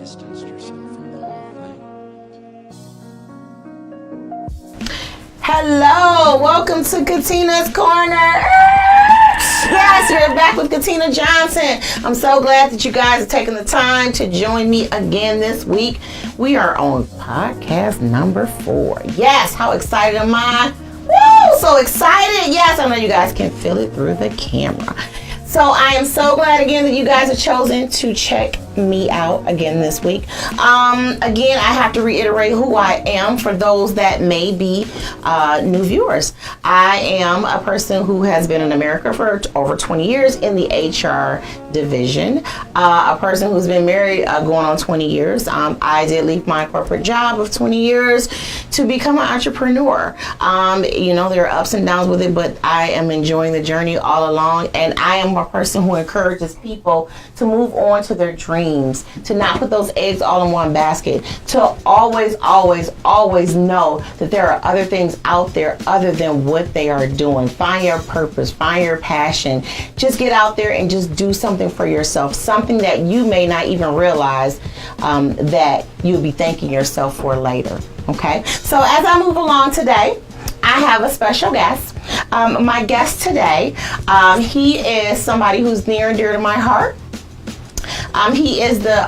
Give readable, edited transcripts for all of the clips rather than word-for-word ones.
distanced yourself from the whole thing. Hello, welcome to Katina's Korner. Yes, you're back with Katina Johnson. I'm so glad that you guys are taking the time to join me again this week. We are on podcast number 4. Yes, how excited am I? Woo, so excited. Yes, I know you guys can feel it through the camera. So I am so glad again that you guys have chosen to check me out again this week. Again, I have to reiterate who I am for those that may be new viewers. I am a person who has been in America for over 20 years in the HR division. A person who's been married going on 20 years. I did leave my corporate job of 20 years to become an entrepreneur. You know, there are ups and downs with it, but I am enjoying the journey all along. And I am a person who encourages people to move on to their dreams, to not put those eggs all in one basket, to always know that there are other things out there other than what they are doing. Find your purpose, find your passion. Just get out there and just do something for yourself, something that you may not even realize that you'll be thanking yourself for later. Okay, so as I move along today, I have a special guest. My guest today, he is somebody who's near and dear to my heart. He is the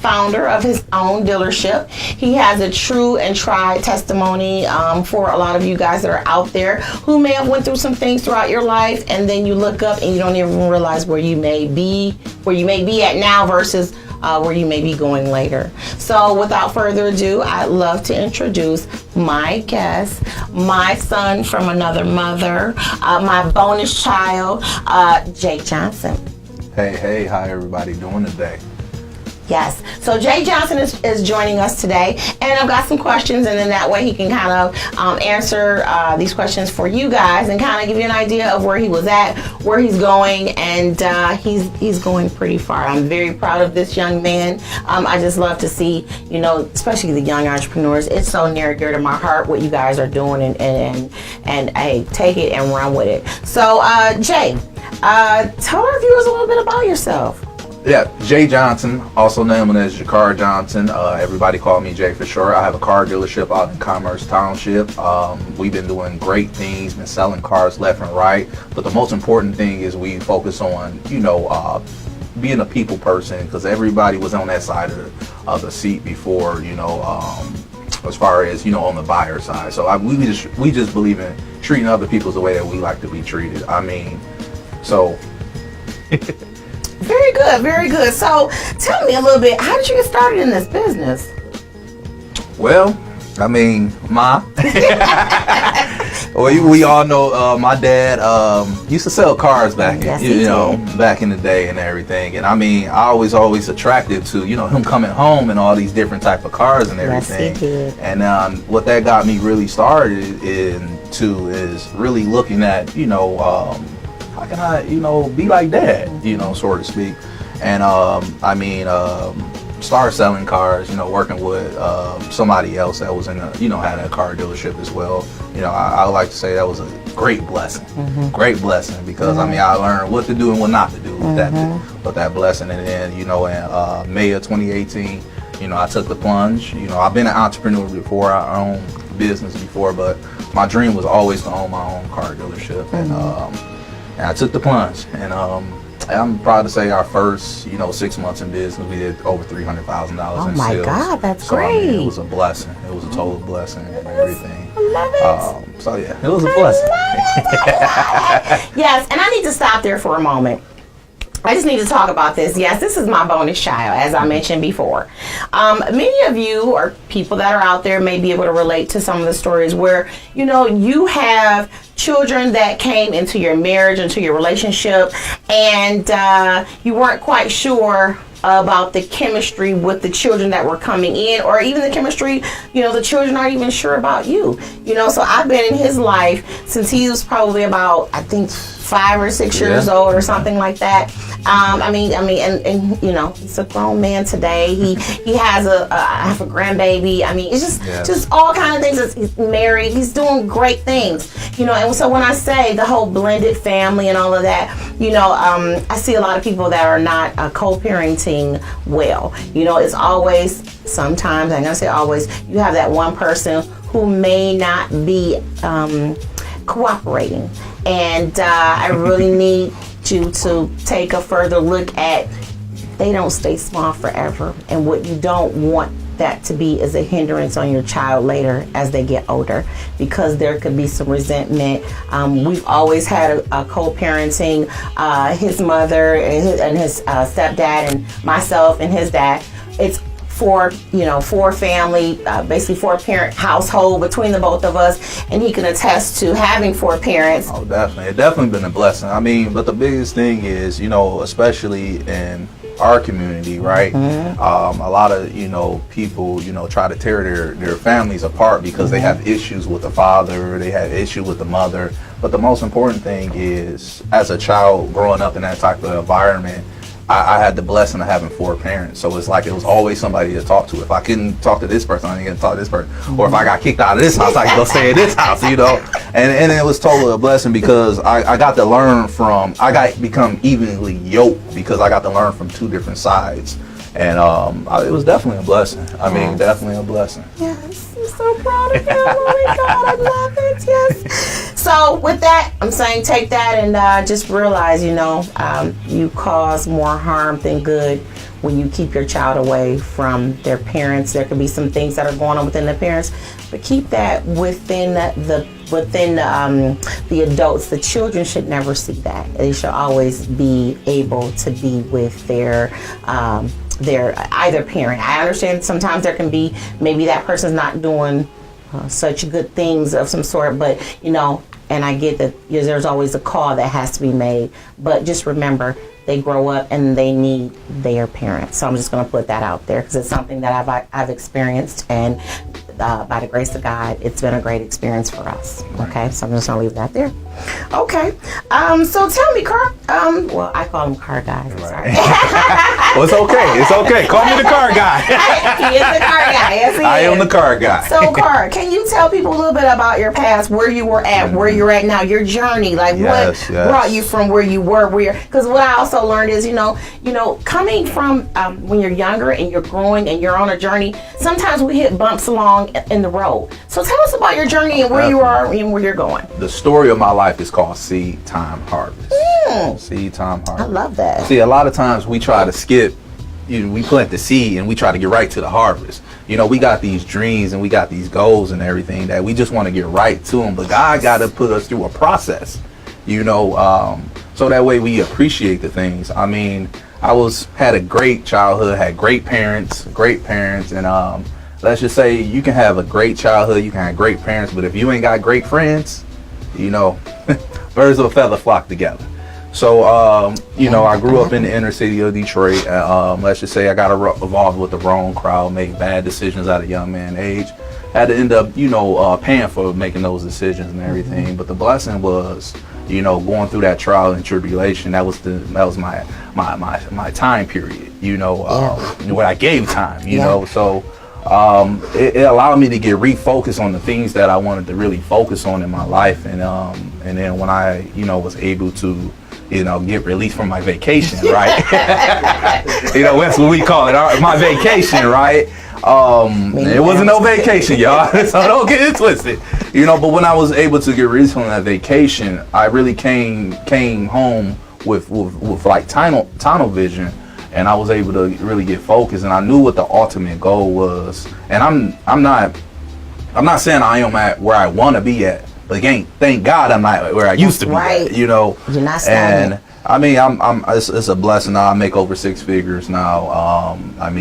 founder of his own dealership. He has a true and tried testimony for a lot of you guys that are out there who may have went through some things throughout your life, and then you look up and you don't even realize where you may be at now versus where you may be going later. So without further ado, I'd love to introduce my guest, my son from another mother, my bonus child, Jay Johnson. Hey, how everybody doing today? Yes, so Jay Johnson is joining us today, and I've got some questions, and then that way he can kind of answer these questions for you guys and kind of give you an idea of where he was at, where he's going, and he's going pretty far. I'm very proud of this young man. I just love to see, you know, especially the young entrepreneurs. It's so near and dear to my heart what you guys are doing, and hey, take it and run with it. So Jay, tell our viewers a little bit about yourself. Yeah, Jay Johnson, also known as Jakar Johnson. Everybody call me Jay for short. I have a car dealership out in Commerce Township. We've been doing great things, been selling cars left and right. But the most important thing is we focus on, you know, being a people person, because everybody was on that side of the seat before, you know, as far as, you know, on the buyer side. So we just believe in treating other people the way that we like to be treated. I mean, so... Very good, very good. So tell me a little bit, how did you get started in this business? Well, I mean, we all know my dad used to sell cars back, back in the day and everything. And I mean, I was always attracted to, you know, him coming home and all these different type of cars and everything. Yes, he did. And what that got me really started into is really looking at, you know, how can I, you know, be like dad, you know, so to speak. And I mean, started selling cars, you know, working with somebody else that was in a, you know, had a car dealership as well. You know, I like to say that was a great blessing, great blessing, because I mean, I learned what to do and what not to do with that blessing. And then, you know, in May of 2018, you know, I took the plunge. You know, I've been an entrepreneur before, I owned business before, but my dream was always to own my own car dealership. And I took the plunge, and I'm proud to say our first, you know, 6 months in business, we did over $300,000 in sales. Oh my God, that's so, great! I mean, it was a blessing. It was a total blessing and everything. I love it. So yeah, it was a blessing. Yes, and I need to stop there for a moment. I just need to talk about this. Yes, this is my bonus child, as I mentioned before. Many of you or people that are out there may be able to relate to some of the stories where, you know, you have children that came into your marriage, into your relationship, and you weren't quite sure about the chemistry with the children that were coming in, or even the chemistry, you know, the children aren't even sure about you. You know, so I've been in his life since he was probably about, I think, 5 or 6 years old or something like that. And you know, he's a grown man today. He has I have a grandbaby. I mean, it's just all kind of things. He's married. He's doing great things, you know. And so when I say the whole blended family and all of that, you know, I see a lot of people that are not co-parenting well. You know, it's always, sometimes, I'm gonna say always, you have that one person who may not be cooperating, and I really need you to take a further look at, they don't stay small forever, and what you don't want that to be is a hindrance on your child later as they get older, because there could be some resentment. We've always had a co-parenting, his mother and his stepdad and myself and his dad. It's four family, basically 4-parent household between the both of us, and he can attest to having 4 parents. Oh, definitely. It's definitely been a blessing. I mean, but the biggest thing is, you know, especially in our community, right? Mm-hmm. A lot of, you know, people, you know, try to tear their families apart because they have issues with the father, they have issues with the mother. But the most important thing is, as a child growing up in that type of environment, I had the blessing of having 4 parents, so it's like it was always somebody to talk to. If I couldn't talk to this person, I didn't talk to this person. Or if I got kicked out of this house, I could go stay at this house, you know. And it was totally a blessing because I got to learn from, become evenly yoked because I got to learn from 2 different sides. And it was definitely a blessing. I mean, definitely a blessing. Yes, I'm so proud of you. Oh my God, I love it. Yes. So with that, I'm saying take that and just realize, you know, you cause more harm than good when you keep your child away from their parents. There could be some things that are going on within the parents, but keep that within the adults. The children should never see that. They should always be able to be with their either parent. I understand sometimes there can be, maybe that person's not doing such good things of some sort, but you know, and I get that there's always a call that has to be made, but just remember, they grow up and they need their parents. So I'm just going to put that out there because it's something that I've experienced, and by the grace of God, it's been a great experience for us. Okay, so I'm just going to leave that there. Okay, so tell me, Car. Well, I call him Car Guy. Right. Sorry. Well, it's okay. It's okay. Call me the car guy. He is the car guy. Yes, he I is. am the car guy. So, Car, can you tell people a little bit about your past, where you were at, where you're at now, your journey, like what brought you from where you were, because what I also learned is, you know, coming from when you're younger and you're growing and you're on a journey, sometimes we hit bumps along in the road. So tell us about your journey and where you are and where you're going. The story of my life is called Seed Time Harvest. Seed Time Harvest. I love that. See, a lot of times we try to skip, we plant the seed and we try to get right to the harvest. You know, we got these dreams and we got these goals and everything that we just want to get right to them, but God got to put us through a process, you know, so that way we appreciate the things. I mean, had a great childhood, had great parents, and let's just say you can have a great childhood, you can have great parents, but if you ain't got great friends, you know, birds of a feather flock together. So, you know, I grew up in the inner city of Detroit. Let's just say I got involved with the wrong crowd, made bad decisions at a young man age. Had to end up, you know, paying for making those decisions and everything. But the blessing was, you know, going through that trial and tribulation. That was my time period. You know, what I gave time. You know, so. It allowed me to get refocused on the things that I wanted to really focus on in my life, and then when I, you know, was able to, you know, get released from my vacation, right? You know, that's what we call it, my vacation, right? It wasn't no vacation, y'all, so don't get it twisted, you know. But when I was able to get released from that vacation, I really came home with like tunnel vision. And I was able to really get focused, and I knew what the ultimate goal was. And I'm not saying I am at where I want to be at, but thank God I'm not where I used to be at, you know. You're not stagnant. And I mean, it's a blessing now. I make over 6 figures now. I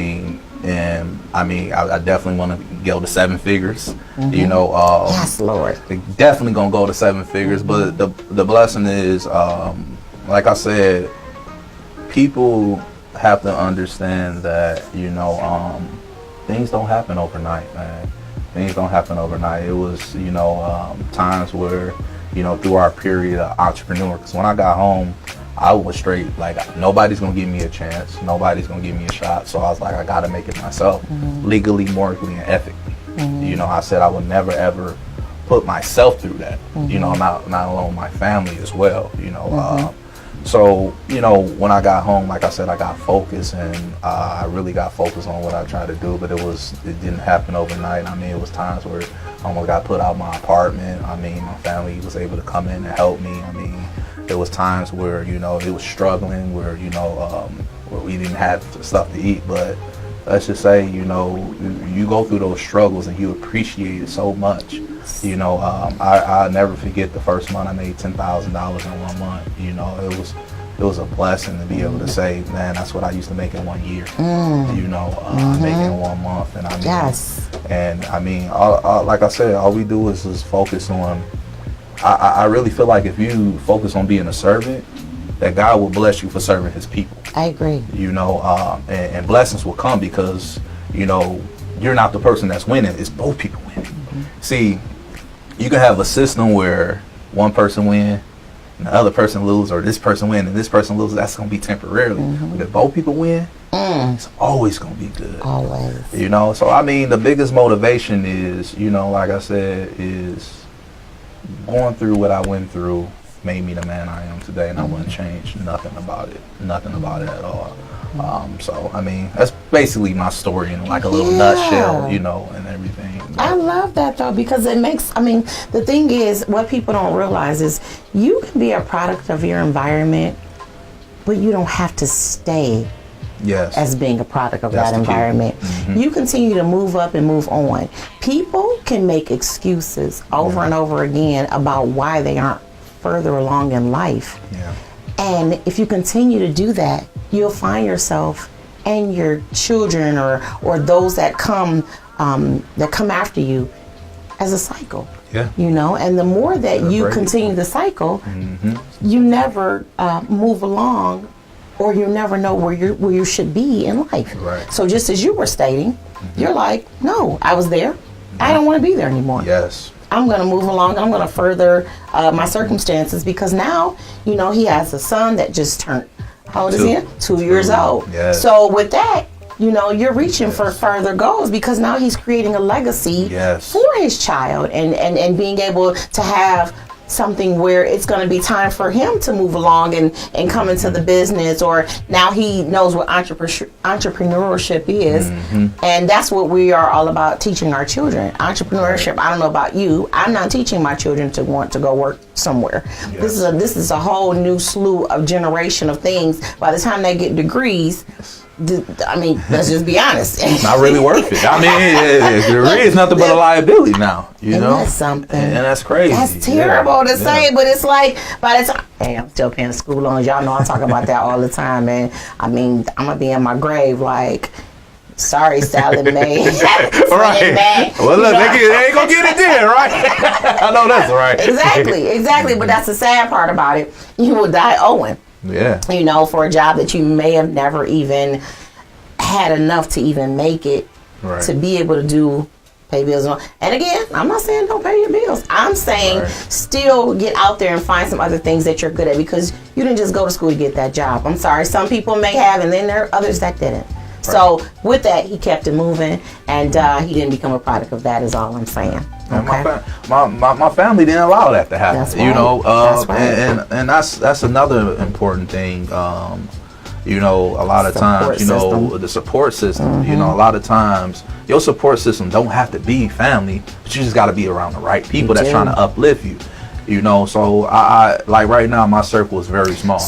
definitely want to go to 7 figures. You know. Yes, Lord. Definitely gonna go to 7 figures, but the blessing is, like I said, people have to understand that, you know, things don't happen overnight, man. Things don't happen overnight. It was, you know, times where, through our period of entrepreneur. Because when I got home, I was straight like, nobody's gonna give me a chance, nobody's gonna give me a shot. So I was like, I gotta make it myself, legally, morally, and ethically. I said I would never ever put myself through that. Not alone my family as well. So when I got home, like I said, I got focused, and I really got focused on what I tried to do. But it didn't happen overnight. I mean, it was times where I almost got put out my apartment. I mean, my family was able to come in and help me. I mean, there was times where it was struggling, where where we didn't have stuff to eat. But let's just say you go through those struggles and you appreciate it so much. I'll never forget the first month I made $10,000 in 1 month. It was a blessing to be able to say, man, that's what I used to make in 1 year. Making in 1 month, and I mean, Yes. And I mean, like I said, all we do is just focus on. I really feel like if you focus on being a servant, that God will bless you for serving His people. I agree. And blessings will come because you're not the person that's winning; it's both people winning. See, you can have a system where one person win, and the other person lose, or this person win and this person loses. That's going to be temporarily. But if both people win, it's always going to be good. Always. So I mean, the biggest motivation is, like I said, is going through what I went through made me the man I am today, and I wouldn't change nothing about it at all. So I mean, that's basically my story in like a little nutshell, and everything. I love that though, because it makes, the thing is, what people don't realize is you can be a product of your environment, but you don't have to stay as being a product of that environment. You continue to move up and move on. People can make excuses over and over again about why they aren't further along in life. And if you continue to do that, you'll find yourself and your children or those that come after you as a cycle. And the more that you continue the cycle, you never move along, or you never know where you should be in life. So just as you were stating, you're like, no, I was there. I don't want to be there anymore. I'm going to move along. I'm going to further my circumstances, because now, he has a son that just turned, how old is he? 2 years old. So with that, you're reaching for further goals, because now he's creating a legacy for his child, and being able to have something where it's going to be time for him to move along and come into the business, or now he knows what entrepreneurship is. And that's what we are all about, teaching our children. Entrepreneurship, I don't know about you, I'm not teaching my children to want to go work somewhere. This is a whole new slew of generation of things. By the time they get degrees, let's just be honest. It's not really worth it. A degree is nothing but a liability now. That's something. And that's crazy. That's terrible to say, but it's like, by the time, hey, I'm still paying school loans. Y'all know I talk about that all the time, man. I'm going to be in my grave like, sorry, Salad May. Right. Well, look, they ain't going to get it then, right? I know that's right. Exactly. But that's the sad part about it. You will die owing. For a job that you may have never even had enough to even make it to be able to pay bills. And again, I'm not saying don't pay your bills. I'm saying still get out there and find some other things that you're good at, because you didn't just go to school to get that job. I'm sorry, some people may have, and then there are others that didn't. So with that, he kept it moving, and he didn't become a product of that, is all I'm saying. Okay. My family didn't allow that to happen. That's right. That's right. And that's another important thing. A lot of times, the support system. A lot of times your support system don't have to be family, but you just got to be around the right people that's trying to uplift you. So I like right now my circle is very small.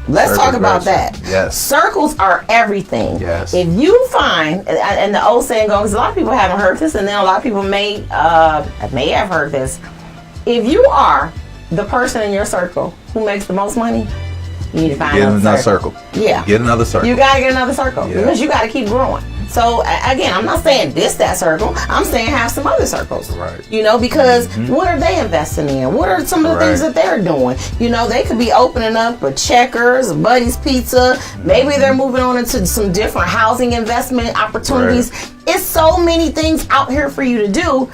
Let's talk about that. Circles are everything. If you find, and the old saying goes, a lot of people haven't heard this, and then a lot of people may have heard this. If you are the person in your circle who makes the most money, you need to find another circle. Get another circle. You gotta get another circle, because you gotta keep growing. So again, I'm not saying that circle. I'm saying have some other circles. Because what are they investing in? What are some of the things that they're doing? They could be opening up a Checkers, a Buddy's Pizza. Maybe they're moving on into some different housing investment opportunities. It's so many things out here for you to do.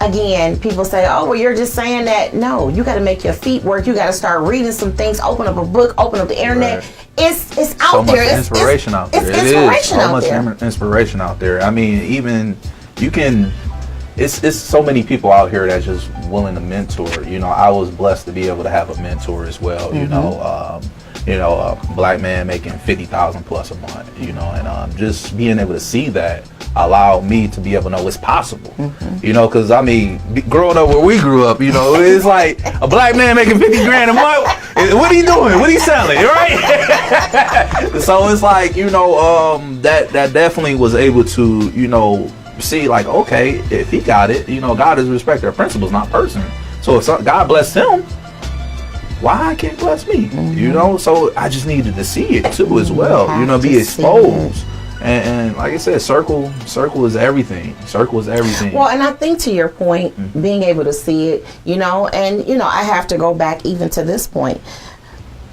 again, people say, oh, well, you're just saying that. No, you got to make your feet work. You got to start reading some things, open up a book, open up the internet. Right. It's out so there. Much inspiration out there. It's inspiration out there. So much inspiration out there. I mean, even you can. It's so many people out here that's just willing to mentor. You know, I was blessed to be able to have a mentor as well. Mm-hmm. You know, a black man making $50,000 plus a month. You know, and just being able to see that allowed me to be able to know it's possible. Mm-hmm. You know, because I mean, growing up where we grew up, you know, it's like a black man making 50 grand a month. What are you doing? What are you selling? Right? So it's like, you know, that definitely was able to, you know, see like, okay, if he got it, you know, God is respected of principles, not person. So if God blessed him, why can't bless me? Mm-hmm. You know, so I just needed to see it too as well. You know, be exposed. And like I said, circle is everything. Circle is everything. Well, and I think to your point, mm-hmm. being able to see it, you know, and you know, I have to go back even to this point.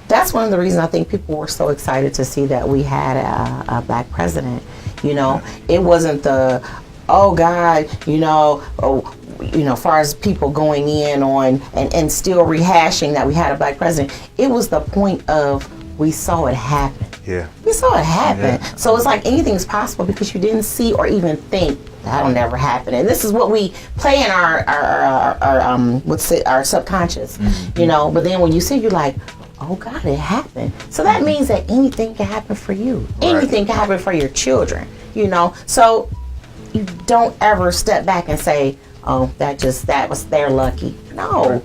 That's one of the reasons I think people were so excited to see that we had a black president. You know, it wasn't the, oh God, you know, as far as people going in on and still rehashing that we had a black president. It was the point of we saw it happen. Yeah. We saw it happen. Yeah. So it's like anything's possible because you didn't see or even think that'll never happen. And this is what we play in our subconscious, mm-hmm. you know. But then when you see, you're like, oh God, it happened. So that means that anything can happen for you. Right. Anything can happen for your children, you know. So you don't ever step back and say, oh, that was their lucky. No. Right.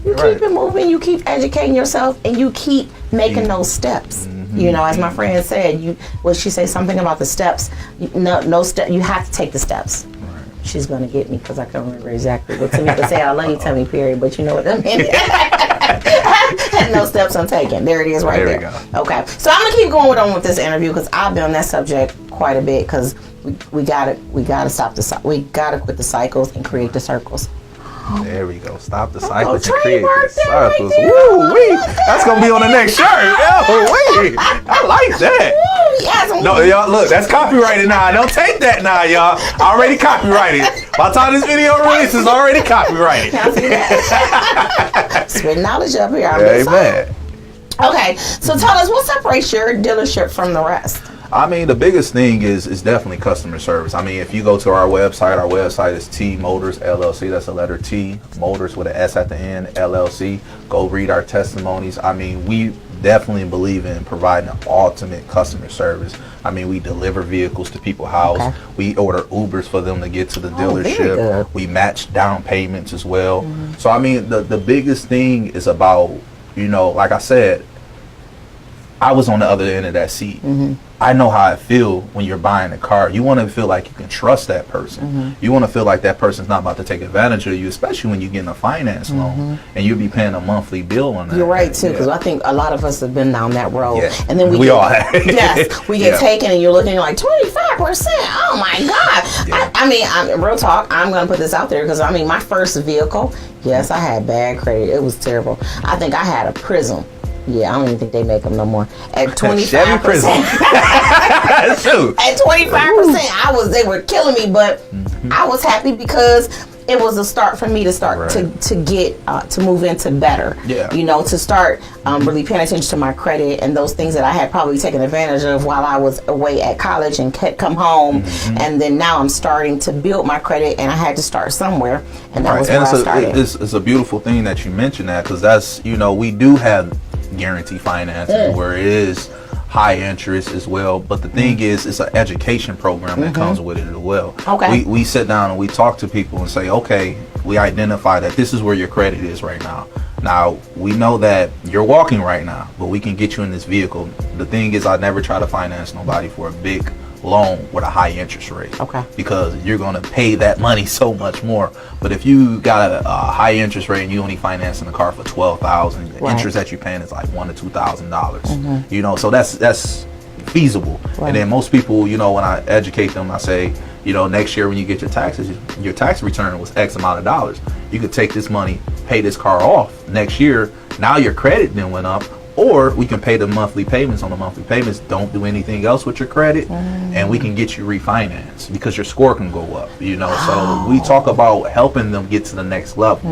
You keep it moving, you keep educating yourself, and you keep making those steps. Mm-hmm. You know, as my friend said, she say something about the steps. No step. You have to take the steps. Right. She's gonna get me because I can't remember exactly what Tamika say. I love you, Tammy Perry, but you know what I mean. No steps untaken. There it is, right there. There we go. Okay, so I'm gonna keep going on with this interview because I've been on that subject quite a bit because we gotta quit the cycles and create the circles. There we go. Stop the cycles and create the circles. Right Woo wee! That's gonna be on the next shirt. Oh wee! I like that. Woo, yes, no, y'all, look, that's copyrighted now. Don't take that now, y'all. Already copyrighted. By the time this video releases, already copyrighted. Spit knowledge up here. Amen. Okay, so tell us what separates your dealership from the rest. I mean, the biggest thing is definitely customer service. I mean, if you go to our website is T Motors LLC. That's the letter T, Motors with an S at the end, LLC. Go read our testimonies. I mean, we definitely believe in providing an ultimate customer service. I mean, we deliver vehicles to people's house. Okay. We order Ubers for them to get to the dealership. We match down payments as well. Mm-hmm. So, I mean, the biggest thing is about, you know, like I said, I was on the other end of that seat. Mm-hmm. I know how I feel when you're buying a car. You want to feel like you can trust that person. Mm-hmm. You want to feel like that person's not about to take advantage of you, especially when you're getting a finance loan and you'll be paying a monthly bill on that. You're right, too, because I think a lot of us have been down that road. Yeah. And then we all have. Yes, we get taken and you're looking like 25%. Oh, my God. Yeah. I mean, real talk, I'm going to put this out there because, I mean, my first vehicle, yes, I had bad credit. It was terrible. I think I had a Prism. Yeah, I don't even think they make them no more. At 25%. At 25%, they were killing me, but I was happy because it was a start for me to start to get to move into better. Yeah. You know, to start really paying attention to my credit and those things that I had probably taken advantage of while I was away at college and come home. Mm-hmm. And then now I'm starting to build my credit, and I had to start somewhere, and that was where I started. It's a beautiful thing that you mentioned that, because that's, you know, we do have guarantee financing where it is high interest as well, but the thing is, it's an education program that comes with it as well. Okay. We sit down and we talk to people and say, okay, we identify that this is where your credit is right now. Now, we know that you're walking right now, but we can get you in this vehicle. The thing is, I never try to finance nobody for a big loan with a high interest rate. Okay. Because you're going to pay that money so much more. But if you got a high interest rate and you only financing the car for $12,000, the interest that you're paying is like $1,000 to $2,000. You know, so that's feasible. And then most people, you know, when I educate them, I say, you know, next year when you get your taxes, your tax return was X amount of dollars. You could take this money, pay this car off next year. Now your credit then went up. or we can pay the monthly payments. On the monthly payments, don't do anything else with your credit, and we can get you refinanced because your score can go up. So we talk about helping them get to the next level.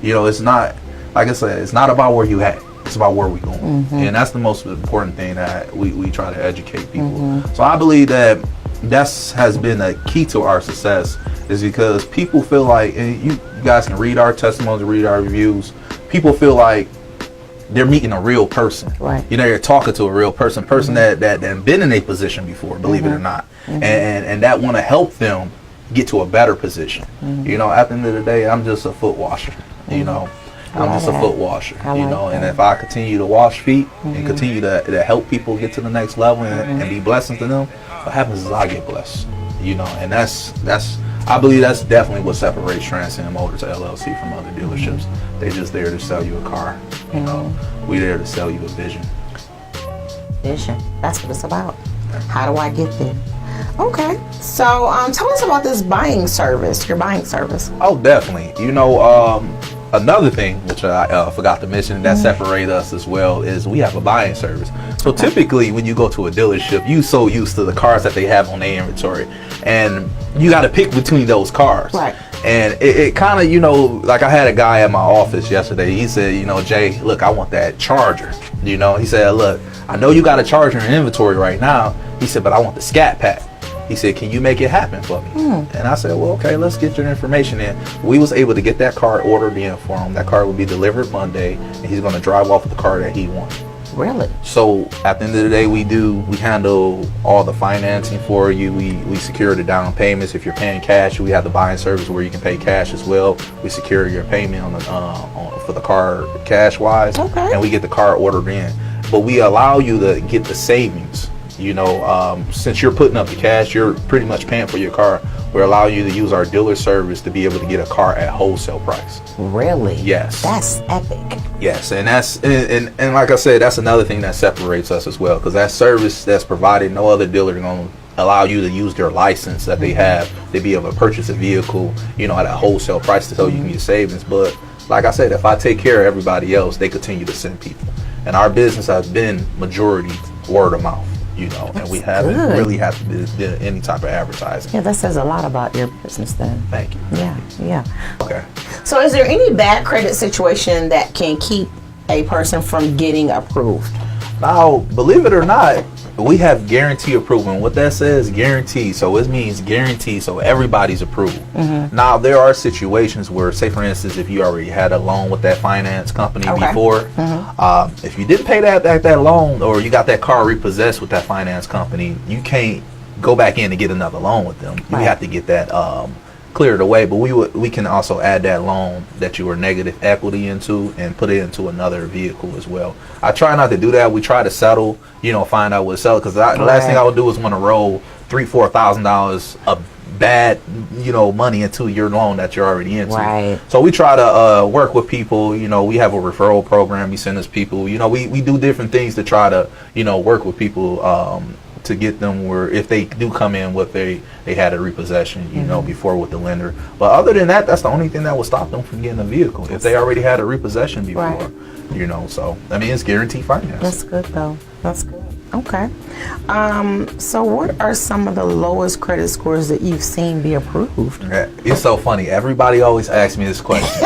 It's not, like I said, it's not about where you at. It's about where we going, and that's the most important thing that we try to educate people. So I believe that has been a key to our success, is because people feel like, and you guys can read our testimonies, read our reviews. People feel like they're meeting a real person. Right. You're talking to a real person that been in a position before, believe it or not, and that want to help them get to a better position. At the end of the day, I'm just a foot washer. I'm just a foot washer, and if I continue to wash feet and continue to help people get to the next level and be blessings to them, what happens is I get blessed, and that's I believe that's definitely what separates Transcend Motor LLC from other dealerships. They just there to sell you a car, we there to sell you a vision. Vision, that's what it's about. How do I get there? Okay, so tell us about this buying service, your buying service. Oh, definitely. Another thing which I forgot to mention that separate us as well is we have a buying service. So typically when you go to a dealership, you so used to the cars that they have on their inventory, and you got to pick between those cars. Right. And it kind of, like I had a guy at my office yesterday. He said, Jay, look, I want that Charger. He said, look, I know you got a Charger in inventory right now. He said, but I want the Scat Pack. He said, can you make it happen for me? And I said, well, okay, let's get your information in. We was able to get that car ordered in for him. That car will be delivered Monday, and he's going to drive off with the car that he wants. Really? So at the end of the day, we handle all the financing for you. We secure the down payments. If you're paying cash, we have the buying service where you can pay cash as well. We secure your payment for the car cash wise, and we get the car ordered in. But we allow you to get the savings. Since you're putting up the cash, you're pretty much paying for your car. We allow you to use our dealer service to be able to get a car at wholesale price. Really? Yes. That's epic. Yes, and that's and like I said, that's another thing that separates us as well, because that service that's provided, no other dealer is going to allow you to use their license that they have to be able to purchase a vehicle, at a wholesale price to so you can get savings. But like I said, if I take care of everybody else, they continue to send people, and our business has been majority word of mouth. And we haven't really had to do any type of advertising. Yeah, that says a lot about your business then. Thank you. Yeah. Okay. So is there any bad credit situation that can keep a person from getting approved? Now, believe it or not, we have guarantee approval. And what that says, guarantee. So it means guarantee, so everybody's approved. Now, there are situations where, say for instance, if you already had a loan with that finance company before, if you didn't pay that loan, or you got that car repossessed with that finance company, you can't go back in and get another loan with them. You have to get that cleared away. But we can also add that loan that you were negative equity into and put it into another vehicle as well. I try not to do that. We try to settle, find out what sell, because the last thing I would do is want to roll $3,000-$4,000 of bad money into your loan that you're already into. Right. So we try to work with people. We have a referral program. We send us people. We do different things to try to work with people to get them where, if they do come in with they had a repossession before with the lender. But other than that, that's the only thing that will stop them from getting a vehicle, if they already had a repossession before. So it's guaranteed finance. That's good though. That's good. Okay. So what are some of the lowest credit scores that you've seen be approved? It's so funny. Everybody always asks me this question.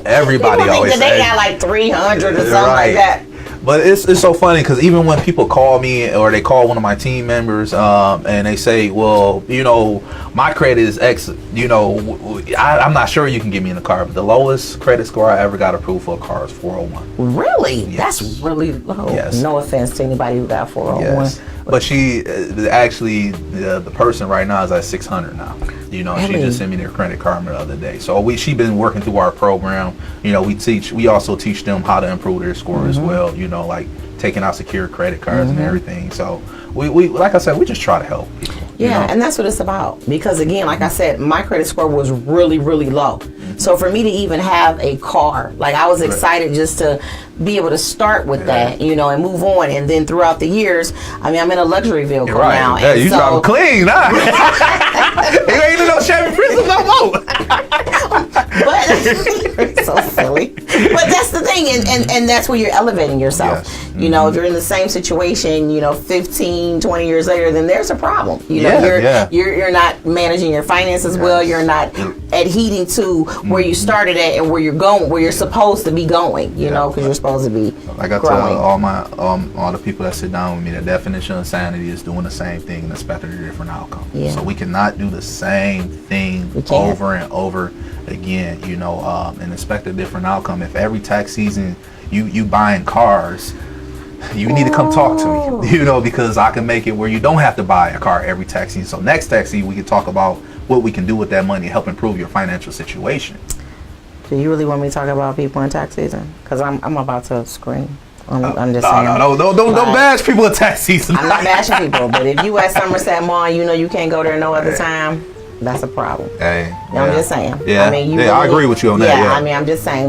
Everybody always they got like 300 or something like that. But it's so funny, because even when people call me or they call one of my team members and they say, well, my credit is X, I'm not sure you can get me in a car, but the lowest credit score I ever got approved for a car is 401. Really? Yes. That's really low. Yes. No offense to anybody who got 401. Yes. But she actually, the person right now is at 600 now. Really? She just sent me their credit card the other day. So she been working through our program. We also teach them how to improve their score as well. Like taking out secure credit cards and everything. So we like I said, we just try to help people. Yeah, and that's what it's about. Because again, like I said, my credit score was really, really low. So for me to even have a car, like I was excited just to be able to start with that, and move on. And then throughout the years, I'm in a luxury vehicle now. Yeah, you driving clean, huh? You ain't in no Chevy Prism no more. But you're so silly. But that's the thing, and that's where you're elevating yourself. Yes. You know, if you're in the same situation, 15, 20 years later, then there's a problem. You're not managing your finances well. You're not adhering to where you started at and where you're going, where you're supposed to be going. Because you're supposed to be like I growing. tell all the people that sit down with me, the definition of insanity is doing the same thing and expecting a different outcome. Yeah. So we cannot do the same thing over and over again, and expect a different outcome. If every tax season you buying cars, you need to come talk to me, because I can make it where you don't have to buy a car every tax season. So next tax season we can talk about what we can do with that money to help improve your financial situation. Do you really want me to talk about people in tax season? Because I'm about to scream. I'm just saying. Don't bash people in tax season. I'm not bashing people, but if you at Somerset Mall, you can't go there no other time. That's a problem. Hey, I'm just saying. Yeah, I mean, I agree with you on that. Yeah, I mean, I'm just saying,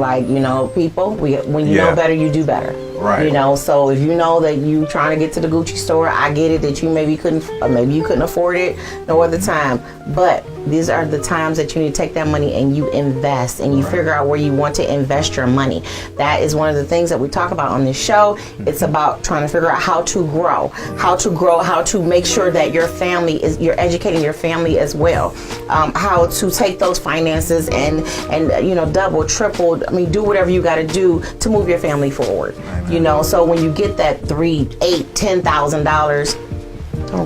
people, when you know better, you do better. Right. So if you know that you trying to get to the Gucci store, I get it that you maybe you couldn't afford it no other time. But these are the times that you need to take that money and you invest and you figure out where you want to invest your money. That is one of the things that we talk about on this show. It's about trying to figure out how to grow, how to make sure that you're educating your family as well. How to take those finances and double, triple, do whatever you got to do to move your family forward. Amen. So when you get that $3,000, $8,000, $10,000,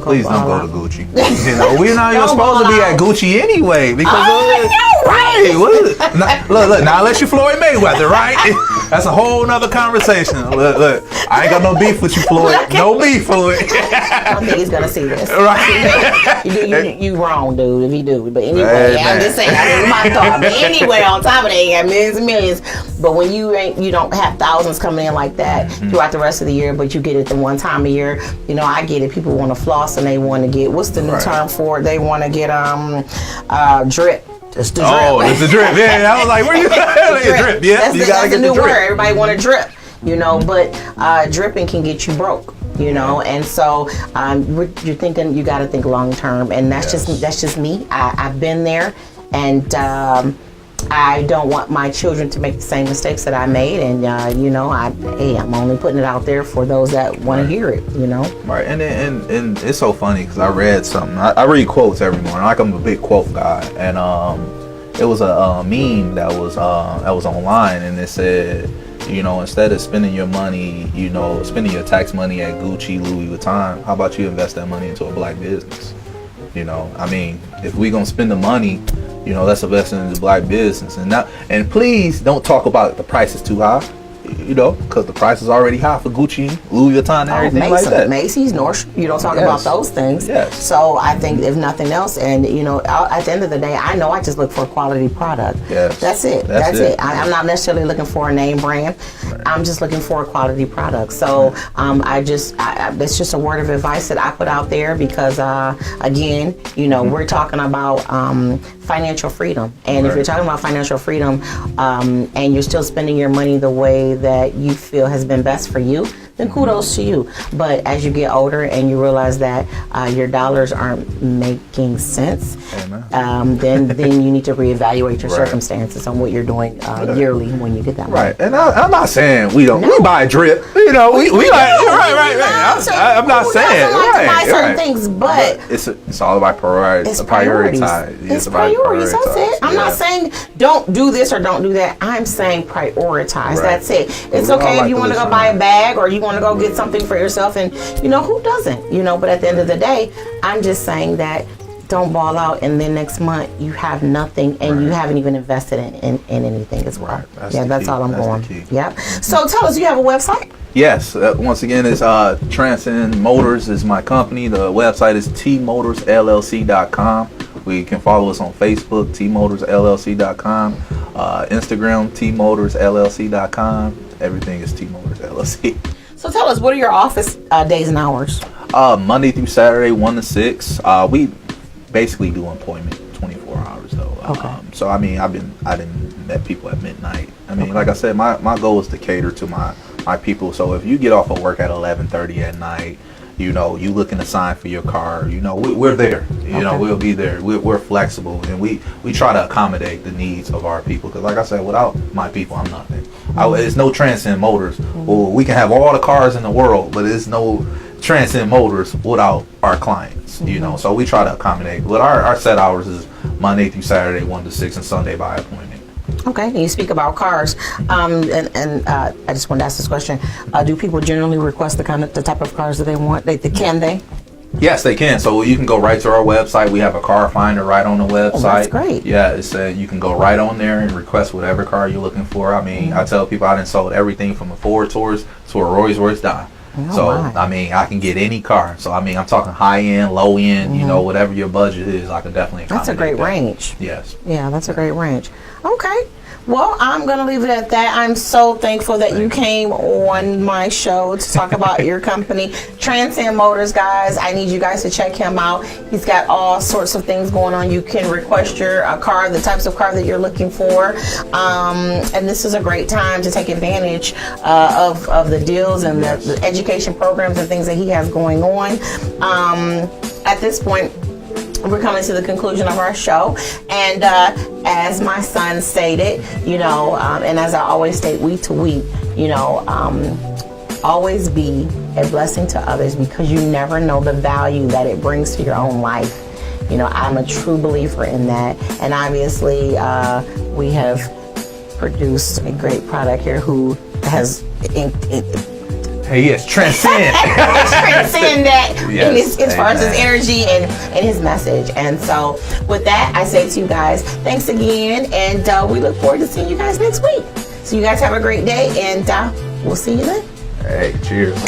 please don't go to Gucci. We're not even supposed to be at Gucci anyway because Look, now unless you Floyd Mayweather, right? That's a whole nother conversation. Look, I ain't got no beef with you, Floyd. Okay. No beef, Floyd. I don't think he's gonna see this. Right? You wrong, dude. If you do, but anyway, I'm just saying. My thought. But anyway, on top of that, you got millions and millions. But when you don't have thousands coming in like that throughout the rest of the year, but you get it the one time a year. I get it. People want to floss and they want to get what's the new term for it? They want to get drip. It's the drip. Oh, it's the drip. Yeah, I was like, where you drip? Yeah, you gotta get the drip. Word. Everybody want to drip, but dripping can get you broke. And so you're thinking you got to think long term, and that's just me. I've been there, and I don't want my children to make the same mistakes that I made, and I'm only putting it out there for those that want to hear it. Right, and it's so funny because I read something. I read quotes every morning. Like I'm a big quote guy, and it was a meme that was online, and it said, instead of spending your money, spending your tax money at Gucci, Louis Vuitton, how about you invest that money into a black business? If we gonna spend the money, let's invest in the black business, and please don't talk about the price is too high. Because the price is already high for Gucci, Louis Vuitton, and everything like that. Macy's, Nordstrom, you don't talk about those things. Yes. So I think if nothing else, and at the end of the day, I know I just look for a quality product. Yes. That's it. That's it. I'm not necessarily looking for a name brand. Right. I'm just looking for a quality product. So that's just a word of advice that I put out there because again, we're talking about financial freedom, and if you're talking about financial freedom, and you're still spending your money the way that you feel has been best for you, then kudos to you. But as you get older and you realize that your dollars aren't making sense, then you need to reevaluate your circumstances on what you're doing yearly when you get that money. Right, and I'm not saying we buy a drip. We like right. I'm not saying buy certain things, but it's all about priorities. It's priorities. That's it. I'm not saying don't do this or don't do that. I'm saying prioritize. That's it. It's okay if you want to go buy a bag or you want to go get something for yourself, and who doesn't? But at the end of the day, I'm just saying that don't ball out and then next month you have nothing and you haven't even invested in anything as well. That's all I'm going. Yep. So tell us, you have a website? Yes. Once again, it's Transcend Motors is my company. The website is tmotorsllc.com. We can follow us on Facebook, tmotorsllc.com, Instagram, tmotorsllc.com. Everything is tmotorsllc. So tell us, what are your office days and hours? Monday through Saturday, 1 to 6. We basically do employment 24 hours though. Okay. So I didn't met people at midnight. Like I said, my goal is to cater to my people. So if you get off of work at 11:30 at night, you know, you looking to sign for your car, you know, we're there. You know, we'll be there. We're flexible, and we try to accommodate the needs of our people. Because, like I said, without my people, I'm nothing. It's no Transcend Motors. Well, we can have all the cars in the world, but it's no Transcend Motors without our clients. You know, so we try to accommodate. But our set hours is Monday through Saturday, 1 to 6, and Sunday by appointment. Okay, and you speak about cars, and I just wanted to ask this question: do people generally request the type of cars that they want? Can they? Yes, they can. So you can go right to our website. We have a car finder right on the website. Oh, that's great. Yeah, it's you can go right on there and request whatever car you're looking for. I mean, I tell people I done sold everything from a Ford Taurus to a Rolls-Royce Dime. So, I mean, I can get any car. So, I mean, I'm talking high end, low end, you know, whatever your budget is, I can definitely accommodate. That's a great range. Yes. Yeah, that's a great range. Okay. Well, I'm going to leave it at that. I'm so thankful that you came on my show to talk about your company, Transcend Motors, guys. I need you guys to check him out. He's got all sorts of things going on. You can request your car, the types of car that you're looking for. And this is a great time to take advantage of the deals and the education programs and things that he has going on. At this point, we're coming to the conclusion of our show, and as my son stated, you know, and as I always state week to week, you know, always be a blessing to others, because you never know the value that it brings to your own life. You know, I'm a true believer in that, and obviously we have produced a great product here who has Hey, yes, transcend. Transcend that Yes, as far as his amen. energy and his message. And so with that, I say to you guys, thanks again. And we look forward to seeing you guys next week. So you guys have a great day, and we'll see you then. Hey, cheers.